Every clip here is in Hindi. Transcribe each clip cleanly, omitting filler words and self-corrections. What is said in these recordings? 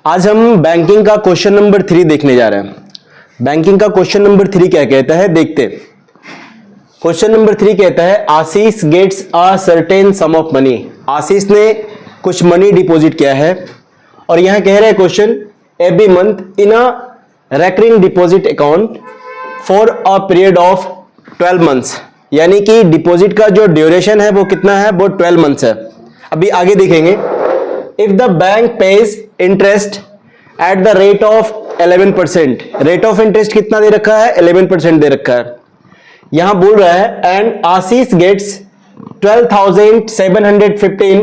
आज हम बैंकिंग का क्वेश्चन नंबर 3 देखने जा रहे हैं। बैंकिंग का क्वेश्चन नंबर 3 क्या कहता है देखते। क्वेश्चन नंबर 3 कहता है Ashish gets a certain sum of money. Ashish ने कुछ मनी डिपॉजिट किया है और यहां कह रहा है question every month in a recurring deposit account for a period of 12 months, यानी कि डिपॉजिट का जो ड्यूरेशन है वो कितना है, वो 12 मंथ्स है। अभी आगे देखेंगे। If the bank page interest at the rate of 11%, rate of interest कितना दे रखा है, 11% दे रखा है। यहां बोल रहा है and Ashish gets 12,715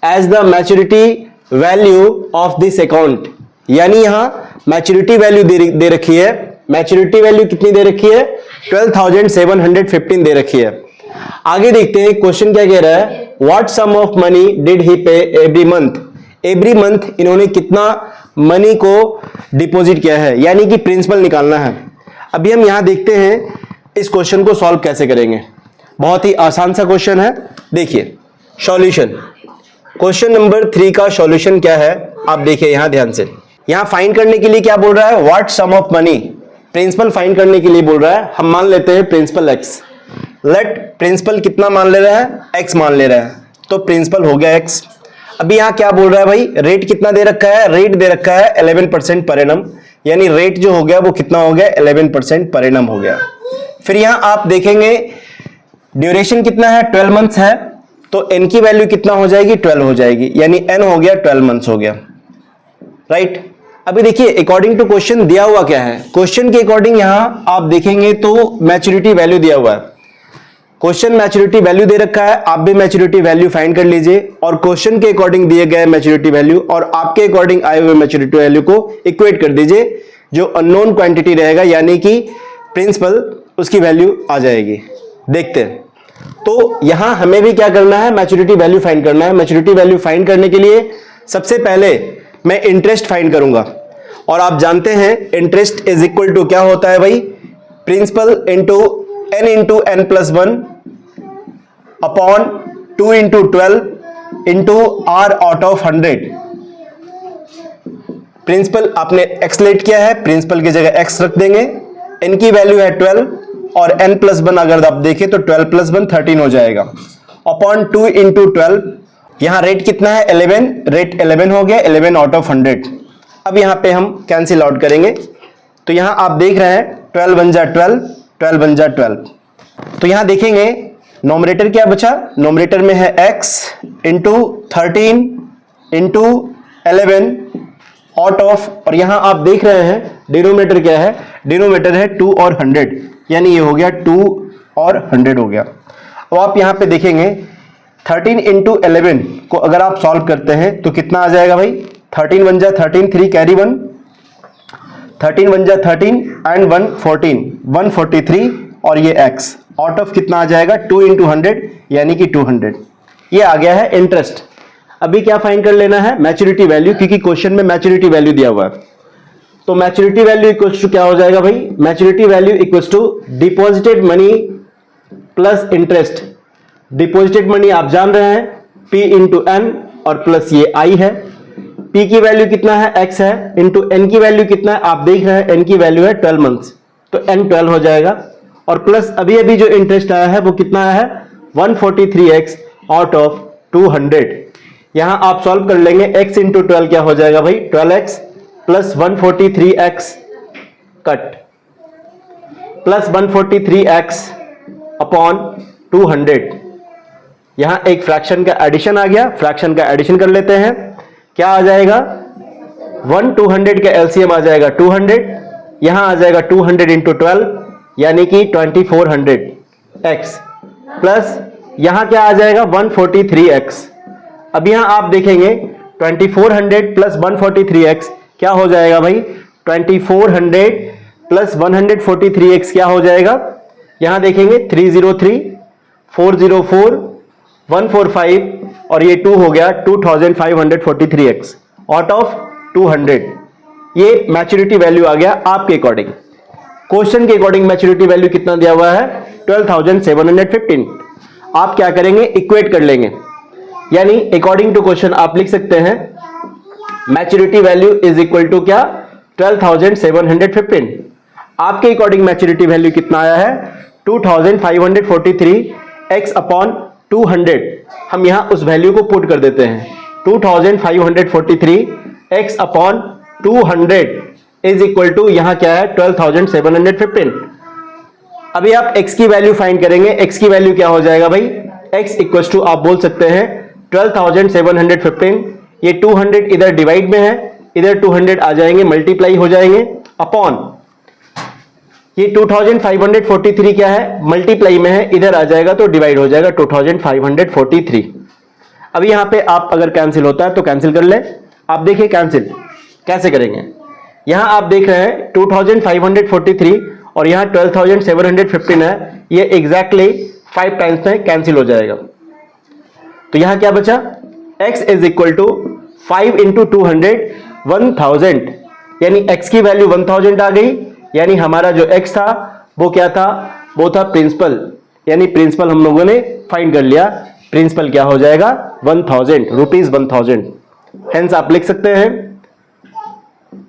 as the maturity value of this account, यानी यहां मैच्योरिटी वैल्यू दे रखी है। मैच्योरिटी वैल्यू कितनी दे रखी है, 12,715 दे रखी है। आगे देखते हैं क्वेश्चन क्या कह रहा है, what sum of money did he pay every month. Every month इन्होंने कितना मनी को डिपॉजिट किया है, यानी कि प्रिंसिपल निकालना है। अभी हम यहां देखते हैं इस क्वेश्चन को सॉल्व कैसे करेंगे। बहुत ही आसान सा क्वेश्चन है। देखिए सॉल्यूशन, क्वेश्चन नंबर 3 का सॉल्यूशन क्या है आप देखिए यहां ध्यान से। यहां फाइंड करने के लिए क्या बोल रहा है, what sum of money, principal find करने के लिए बोल रहा है। हम मान लेते हैं प्रिंसिपल एक्स। लेट प्रिंसिपल कितना मान ले रहा है, एक्स मान ले रहा है, तो प्रिंसिपल हो गया एक्स। अभी यहां क्या बोल रहा है भाई, रेट कितना दे रखा है, रेट दे रखा है 11% पर एनम, यानी रेट जो हो गया वो कितना हो गया, 11% पर एनम हो गया। फिर यहां आप देखेंगे ड्यूरेशन कितना है, 12 मंथ्स है, तो एन की वैल्यू कितना हो जाएगी, 12 हो जाएगी, यानी एन हो गया 12 मंथ्स हो गया, राइट। अभी देखिए अकॉर्डिंग टू क्वेश्चन दिया हुआ क्या है, क्वेश्चन के अकॉर्डिंग यहां आप देखेंगे तो मैच्योरिटी वैल्यू दिया हुआ है। क्वेश्चन मैच्योरिटी वैल्यू दे रखा है, आप भी मैच्योरिटी वैल्यू फाइंड कर लीजिए और क्वेश्चन के अकॉर्डिंग दिए गए मैच्योरिटी वैल्यू और आपके अकॉर्डिंग आए हुए मैच्योरिटी वैल्यू को इक्वेट कर दीजिए। जो अननोन क्वांटिटी रहेगा यानी कि प्रिंसिपल, उसकी वैल्यू आ जाएगी। देखते हैं तो यहां हमें भी क्या करना है, मैच्योरिटी वैल्यू फाइंड करना है। मैच्योरिटी वैल्यू फाइंड करने के लिए सबसे पहले मैं इंटरेस्ट फाइंड करूंगा और आप जानते हैं इंटरेस्ट इज इक्वल टू क्या होता है भाई, principal into n into n plus 1 upon 2 into 12 into r out of 100। Principal आपने x लेट किया है, प्रिंसिपल की जगह x रख देंगे। n की वैल्यू है 12 और n प्लस 1 अगर आप देखें तो 12 प्लस 1 13 हो जाएगा, अपॉन 2 इंटू 12। यहां रेट कितना है 11, रेट 11 हो गया, 11 आउट ऑफ 100। अब यहां पे हम कैंसिल आउट करेंगे तो यहां आप देख रहे हैं 12 बन जा 12, 12 बन जा 12। तो यहां देखेंगे नोमरेटर क्या बचा, नोमरेटर में है x into 13 into 11 out of, और यहां आप देख रहे हैं डिनोमिनेटर क्या है, डिनोमिनेटर है 2 और 100, यानी ये हो गया 2 और 100 हो गया। अब आप यहां पे देखेंगे 13 इंटू 11 को अगर आप सॉल्व करते हैं तो कितना आ जाएगा भाई, 13 बन जा 13, 3 कैरी 1, 13 बन जा 13 एंड 1 14, 143 और ये x आउट ऑफ कितना आ जाएगा 2 इंटू 100 यानी कि 200। ये आ गया है इंटरेस्ट। अभी क्या फाइंड कर लेना है, मैच्योरिटी वैल्यू, क्योंकि क्वेश्चन में मैच्योरिटी वैल्यू दिया हुआ है। तो मैच्योरिटी वैल्यू इक्वल्स टू क्या हो जाएगा भाई, maturity value equals to deposited money plus interest. Deposited money आप जान रहे हैं p इंटू n और प्लस ये i है। p की वैल्यू कितना है, x है, इंटू n की वैल्यू कितना है, आप देख रहे हैं n की वैल्यू है 12 मंथ्स, तो n 12 हो जाएगा, और प्लस अभी अभी जो इंटरेस्ट आया है वो कितना है 143x आउट ऑफ 200। यहां आप सॉल्व कर लेंगे, x इंटू 12 क्या हो जाएगा भाई 12x plus 143x cut plus 143x upon 200। यहां एक फ्रैक्शन का एडिशन आ गया, फ्रैक्शन का एडिशन कर लेते हैं, क्या आ जाएगा 1 200 का एलसीएम आ जाएगा 200, यहां आ जाएगा 200 इंटू 12 यानी कि 2400x प्लस यहां क्या आ जाएगा 143x। अब यहां आप देखेंगे 2400 प्लस 143x क्या हो जाएगा भाई, 2400 प्लस 143x क्या हो जाएगा, यहां देखेंगे 303 404 145 और ये 2 हो गया 2543x आउट ऑफ 200। ये मैच्योरिटी वैल्यू आ गया आपके अकॉर्डिंग। क्वेश्चन के अकॉर्डिंग मैच्योरिटी वैल्यू कितना दिया हुआ है 12,715। आप क्या करेंगे, इक्वेट कर लेंगे, यानी अकॉर्डिंग टू क्वेश्चन आप लिख सकते हैं maturity value is equal to क्या, 12,715। आपके अकॉर्डिंग मैच्योरिटी वैल्यू कितना आया है, 2,543 x अपॉन 200। हम यहां उस वैल्यू को पुट कर देते हैं, 2,543 x upon 200 is equal to यहां क्या है, 12,715। अभी आप x की वैल्यू फाइंड करेंगे, x की वैल्यू क्या हो जाएगा भाई, x इक्वल टू आप बोल सकते हैं 12,715, ये 200 इधर डिवाइड में है, इधर 200 आ जाएंगे, मल्टीप्लाई हो जाएंगे, अपॉन ये 2,543 क्या है, मल्टीप्लाई में है, इधर आ जाएगा तो डिवाइड हो जाएगा, 2,543। अभी यहां पे आप अगर कैंसिल होता है तो कैंसिल कर ले। आप देखिए कैंसिल कैसे करेंगे, यहां आप देख रहे हैं 2,543 और यहां 12,715 है, ये एग्जैक्टली 5 टाइम्स में कैंसिल हो जाएगा। तो यहां क्या बचा, x is equal to 5 into 200 1000, यानी x की वैल्यू 1000 आ गई, यानी हमारा जो x था वो क्या था, वो था प्रिंसिपल, यानी प्रिंसिपल हम लोगों ने फाइंड कर लिया। प्रिंसिपल क्या हो जाएगा, 1000 रुपीज 1000। हेंस आप लिख सकते हैं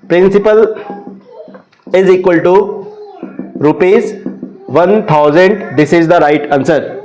principal is equal to rupees 1000। This is the right answer.